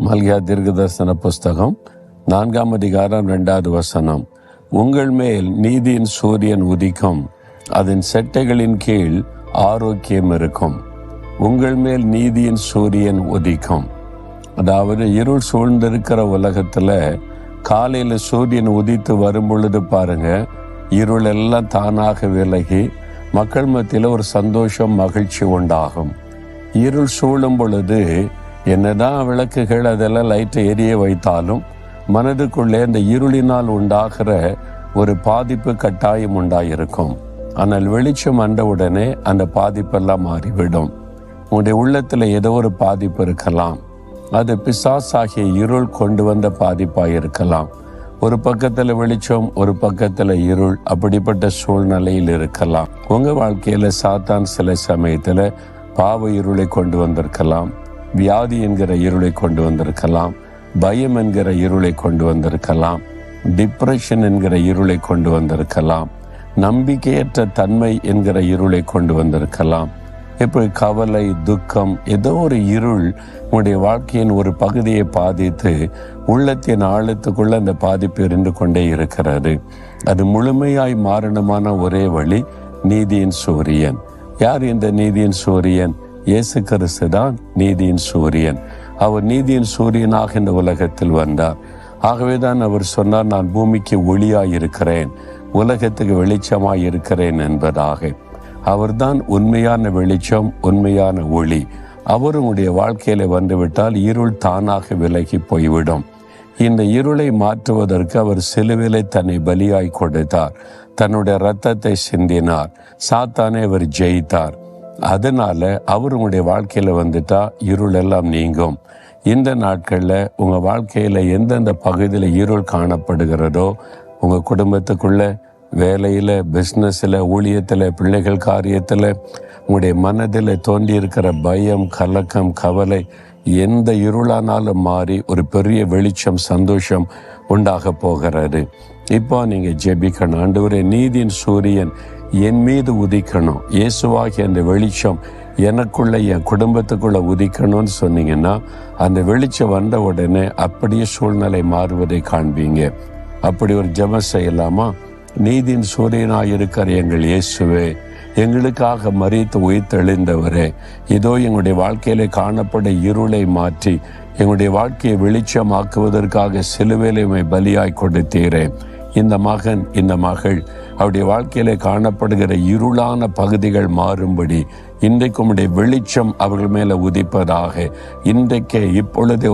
மல்கியா தீர்க்கதரிசன புஸ்தகம் 4ஆம் அதிகாரம் 2வது வசனம். உங்கள் மேல் நீதியின் சூரியன் உதிக்கும், அதன் செட்டைகளின் கீழ் ஆரோக்கியம் இருக்கும். உங்கள் மேல் நீதியின் சூரியன் உதிக்கும். அதாவது இருள் சூழ்ந்திருக்கிற உலகத்தில் காலையில் சூரியன் உதித்து வரும் பொழுது பாருங்க, இருள் எல்லாம் தானாக விலகி மக்கள் மத்தியில் ஒரு சந்தோஷம், மகிழ்ச்சி உண்டாகும். இருள் சூழும் பொழுது என்னதான் விளக்குகள் அதெல்லாம் லைட்டை எரிய வைத்தாலும் மனதுக்குள்ளே அந்த இருளினால் உண்டாகிற ஒரு பாதிப்பு கட்டாயம் உண்டாயிருக்கும். ஆனால் வெளிச்சம் வந்தவுடனே அந்த பாதிப்பெல்லாம் மாறிவிடும். உங்களுடைய உள்ளத்தில் ஏதோ ஒரு பாதிப்பு இருக்கலாம். அது பிசாசாகிய இருள் கொண்டு வந்த பாதிப்பாக இருக்கலாம். ஒரு பக்கத்தில் வெளிச்சம், ஒரு பக்கத்தில் இருள், அப்படிப்பட்ட சூழ்நிலையில் இருக்கலாம். உங்கள் வாழ்க்கையில் சாத்தான் சில சமயத்தில் பாவ இருளை கொண்டு வந்திருக்கலாம், வியாதி என்கிற இருளை கொண்டு வந்திருக்கலாம், பயம் என்கிற இருளை கொண்டு வந்திருக்கலாம், டிப்ரெஷன் என்கிற இருளை கொண்டு வந்திருக்கலாம், நம்பிக்கையற்ற தன்மை என்கிற இருளை கொண்டு வந்திருக்கலாம். இப்படி கவலை, துக்கம், ஏதோ ஒரு இருள் உங்களுடைய வாழ்க்கையின் ஒரு பகுதியை பாதித்து உள்ளத்தின் ஆழத்துக்குள்ள அந்த பாதிப்பு இருந்து கொண்டே இருக்கிறது. அது முழுமையாய் மாறணுமான ஒரே வழி நீதியின் சூரியன். யார் இந்த நீதியின் சூரியன்? இயேசு கிறிஸ்து தான் நீதியின் சூரியன். அவர் நீதியின் சூரியனாக இந்த உலகத்தில் வந்தார். ஆகவே தான் அவர் சொன்னார், நான் பூமிக்கு ஒளியாய் இருக்கிறேன், உலகத்துக்கு வெளிச்சமாய் இருக்கிறேன் என்பதாக. அவர்தான் உண்மையான வெளிச்சம், உண்மையான ஒளி. அவருடைய வாழ்க்கையில வந்துவிட்டால் இருள் தானாக விலகி போய்விடும். இந்த இருளை மாற்றுவதற்கு அவர் சிலுவிலை தன்னை பலியாய் கொடுத்தார், தன்னுடைய இரத்தத்தை சிந்தினார், சாத்தானை அவர் ஜெயித்தார். அதனால அவருடைய வாழ்க்கையில வந்துட்டா இருள் எல்லாம் நீங்கும். இந்த நாட்களில் உங்க வாழ்க்கையில எந்தெந்த பகுதியில் இருள் காணப்படுகிறதோ, உங்க குடும்பத்துக்குள்ள, வேலையில, பிஸ்னஸில், ஊழியத்தில், பிள்ளைகள் காரியத்தில், உங்களுடைய மனதில் தோன்றி இருக்கிற பயம், கலக்கம், கவலை, எந்த இருளானாலும் மாறி ஒரு பெரிய வெளிச்சம், சந்தோஷம் உண்டாக போகிறது. இப்போ நீங்க ஜெபிக்கணும். ஆண்டவரே, நீதியின் சூரியன் என் மீது உதிக்கணும், இயேசுவாகிய அந்த வெளிச்சம் எனக்குள்ள, என் குடும்பத்துக்குள்ள உதிக்கணும்னு சொன்னீங்கன்னா அந்த வெளிச்சம் வந்த உடனே அப்படியே சூழ்நிலை மாறுவதை காண்பீங்க. அப்படி ஒரு ஜெபம் செய்யலாமா? நீதியின் சூரியனாயிருக்கிற எங்கள் இயேசுவே, எங்களுக்காக மரித்து உயிர்த்தெழுந்தவரே, இதோ எங்களுடைய வாழ்க்கையில காணப்பட இருளை மாற்றி எங்களுடைய வாழ்க்கையை வெளிச்சமாக்குவதற்காக சிலுவையிலே பலியாய் கொடுத்தீரே. இந்த மகன், இந்த மகள், அவருடைய வாழ்க்கையில காணப்படுகிற இருளான பகுதிகள் மாறும்படி இன்றைக்கு உம்முடைய வெளிச்சம் அவர்கள் மேல உதிப்பதாக. இன்றைக்கே இப்பொழுதே